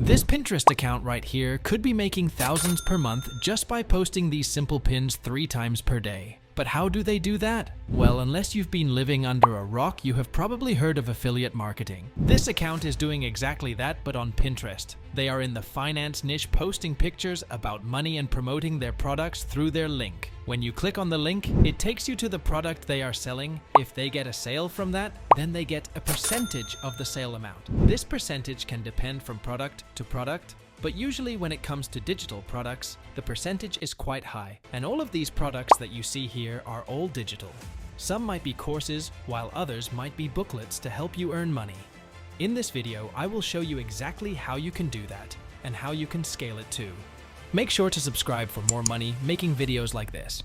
This Pinterest account right here could be making thousands per month just by posting these simple pins 3 times per day. But how do they do that? Well, unless you've been living under a rock, you have probably heard of affiliate marketing. This account is doing exactly that, but on Pinterest. They are in the finance niche, posting pictures about money and promoting their products through their link. When you click on the link, it takes you to the product they are selling. If they get a sale from that, then they get a percentage of the sale amount. This percentage can depend from product to product, but usually when it comes to digital products, the percentage is quite high. And all of these products that you see here are all digital. Some might be courses, while others might be booklets to help you earn money. In this video, I will show you exactly how you can do that and how you can scale it too. Make sure to subscribe for more money making videos like this.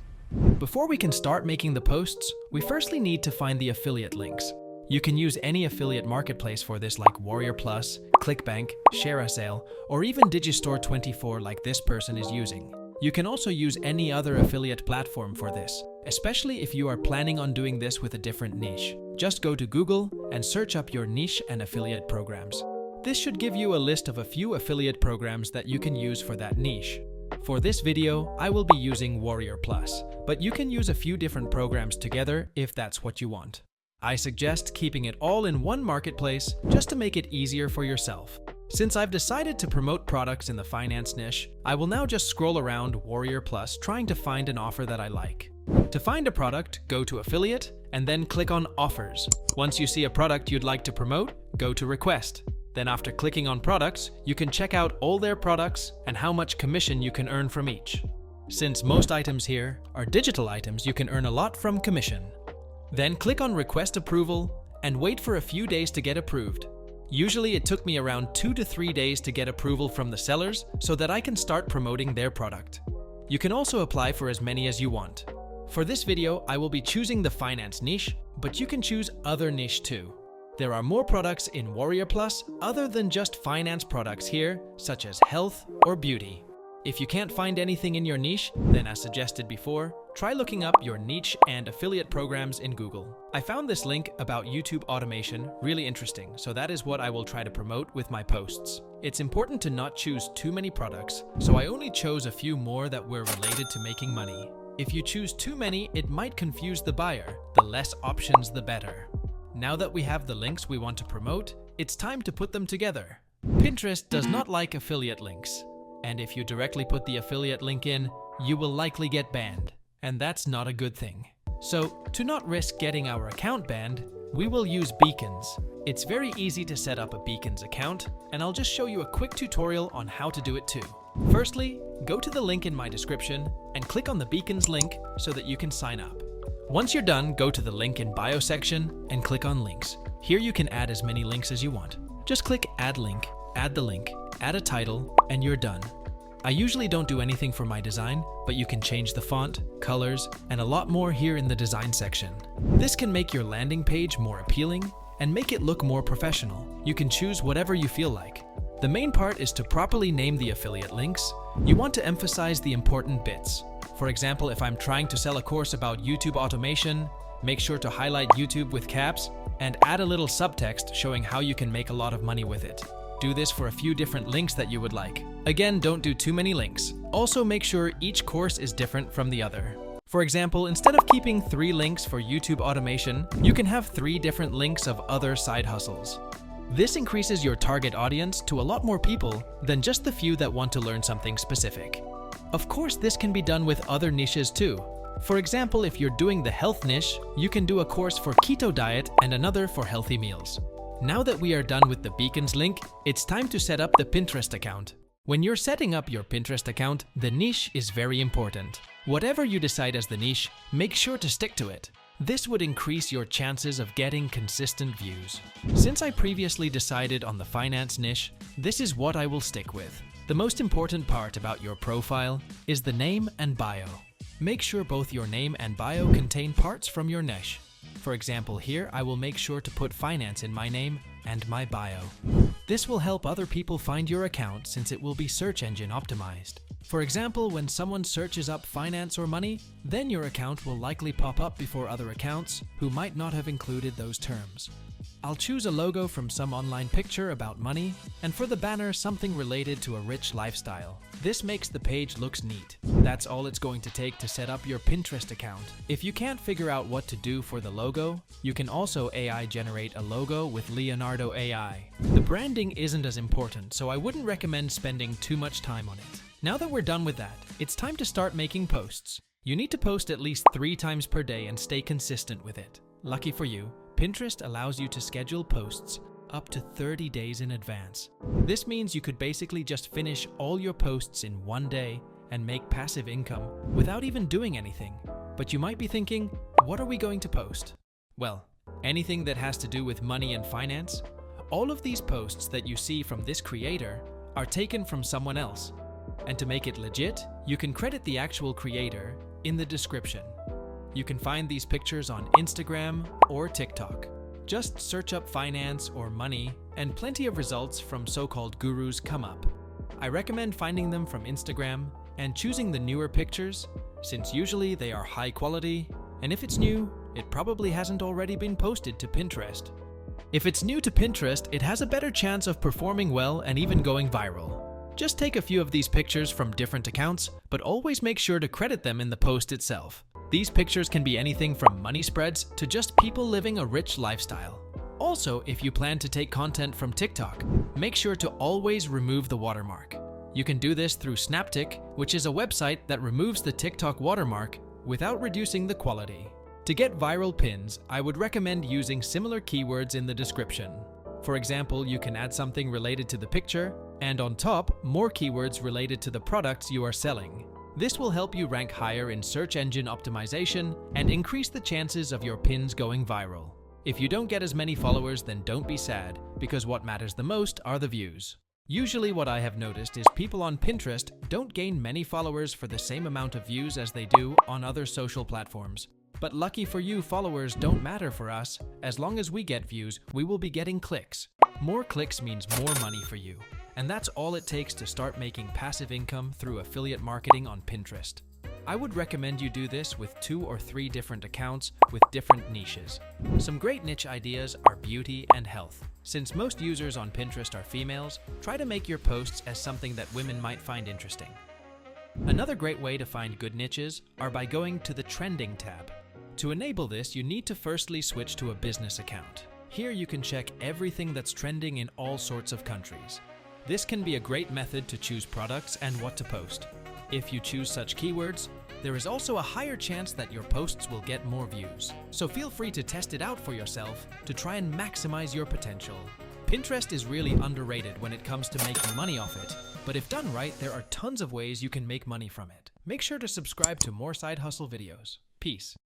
Before we can start making the posts, we firstly need to find the affiliate links. You can use any affiliate marketplace for this like Warrior Plus, ClickBank, ShareASale, or even Digistore24 like this person is using. You can also use any other affiliate platform for this, especially if you are planning on doing this with a different niche. Just go to Google and search up your niche and affiliate programs. This should give you a list of a few affiliate programs that you can use for that niche. For this video, I will be using Warrior Plus, but you can use a few different programs together if that's what you want. I suggest keeping it all in one marketplace just to make it easier for yourself. Since I've decided to promote products in the finance niche, I will now just scroll around Warrior Plus trying to find an offer that I like. To find a product, go to Affiliate and then click on Offers. Once you see a product you'd like to promote, go to Request. Then after clicking on Products, you can check out all their products and how much commission you can earn from each. Since most items here are digital items, you can earn a lot from commission. Then click on Request Approval and wait for a few days to get approved. Usually it took me around 2 to 3 days to get approval from the sellers so that I can start promoting their product. You can also apply for as many as you want. For this video, I will be choosing the finance niche, but you can choose other niche too. There are more products in Warrior Plus other than just finance products here, such as health or beauty. If you can't find anything in your niche, then as suggested before, try looking up your niche and affiliate programs in Google. I found this link about YouTube automation really interesting, so that is what I will try to promote with my posts. It's important to not choose too many products, so I only chose a few more that were related to making money. If you choose too many, it might confuse the buyer. The less options, the better. Now that we have the links we want to promote, it's time to put them together. Pinterest does not like affiliate links. And if you directly put the affiliate link in, you will likely get banned. And that's not a good thing. So, to not risk getting our account banned, we will use beacons. It's very easy to set up a beacons account, and I'll just show you a quick tutorial on how to do it too. Firstly, go to the link in my description and click on the beacons link so that you can sign up. Once you're done, go to the link in bio section and click on links. Here you can add as many links as you want. Just click add link, add the link, add a title, and you're done. I usually don't do anything for my design, but you can change the font, colors, and a lot more here in the design section. This can make your landing page more appealing and make it look more professional. You can choose whatever you feel like. The main part is to properly name the affiliate links. You want to emphasize the important bits. For example, if I'm trying to sell a course about YouTube automation, make sure to highlight YouTube with caps and add a little subtext showing how you can make a lot of money with it. Do this for a few different links that you would like. Again, don't do too many links. Also make sure each course is different from the other. For example, instead of keeping 3 links for YouTube automation, you can have 3 different links of other side hustles. This increases your target audience to a lot more people than just the few that want to learn something specific. Of course, this can be done with other niches too. For example, if you're doing the health niche, you can do a course for keto diet and another for healthy meals. Now that we are done with the beacons link, it's time to set up the Pinterest account. When you're setting up your Pinterest account, the niche is very important. Whatever you decide as the niche, make sure to stick to it. This would increase your chances of getting consistent views. Since I previously decided on the finance niche, this is what I will stick with. The most important part about your profile is the name and bio. Make sure both your name and bio contain parts from your niche. For example, here I will make sure to put finance in my name and my bio. This will help other people find your account since it will be search engine optimized. For example, when someone searches up finance or money, then your account will likely pop up before other accounts who might not have included those terms. I'll choose a logo from some online picture about money, and for the banner, something related to a rich lifestyle. This makes the page looks neat. That's all it's going to take to set up your Pinterest account. If you can't figure out what to do for the logo, you can also AI generate a logo with Leonardo AI. The branding isn't as important, so I wouldn't recommend spending too much time on it. Now that we're done with that, it's time to start making posts. You need to post at least 3 times per day and stay consistent with it. Lucky for you, Pinterest allows you to schedule posts up to 30 days in advance. This means you could basically just finish all your posts in one day and make passive income without even doing anything. But you might be thinking, what are we going to post? Well, anything that has to do with money and finance. All of these posts that you see from this creator are taken from someone else. And to make it legit, you can credit the actual creator in the description. You can find these pictures on Instagram or TikTok. Just search up finance or money, and plenty of results from so-called gurus come up. I recommend finding them from Instagram and choosing the newer pictures, since usually they are high quality, and if it's new, it probably hasn't already been posted to Pinterest. If it's new to Pinterest, it has a better chance of performing well and even going viral. Just take a few of these pictures from different accounts, but always make sure to credit them in the post itself. These pictures can be anything from money spreads to just people living a rich lifestyle. Also, if you plan to take content from TikTok, make sure to always remove the watermark. You can do this through Snaptic, which is a website that removes the TikTok watermark without reducing the quality. To get viral pins, I would recommend using similar keywords in the description. For example, you can add something related to the picture, and on top, more keywords related to the products you are selling. This will help you rank higher in search engine optimization and increase the chances of your pins going viral. If you don't get as many followers, then don't be sad, because what matters the most are the views. Usually what I have noticed is people on Pinterest don't gain many followers for the same amount of views as they do on other social platforms. But lucky for you, followers don't matter for us. As long as we get views, we will be getting clicks. More clicks means more money for you. And that's all it takes to start making passive income through affiliate marketing on Pinterest. I would recommend you do this with 2 or 3 different accounts with different niches. Some great niche ideas are beauty and health. Since most users on Pinterest are females, try to make your posts as something that women might find interesting. Another great way to find good niches are by going to the Trending tab. To enable this, you need to firstly switch to a business account. Here you can check everything that's trending in all sorts of countries. This can be a great method to choose products and what to post. If you choose such keywords, there is also a higher chance that your posts will get more views. So feel free to test it out for yourself to try and maximize your potential. Pinterest is really underrated when it comes to making money off it, but if done right, there are tons of ways you can make money from it. Make sure to subscribe to more side hustle videos. Peace.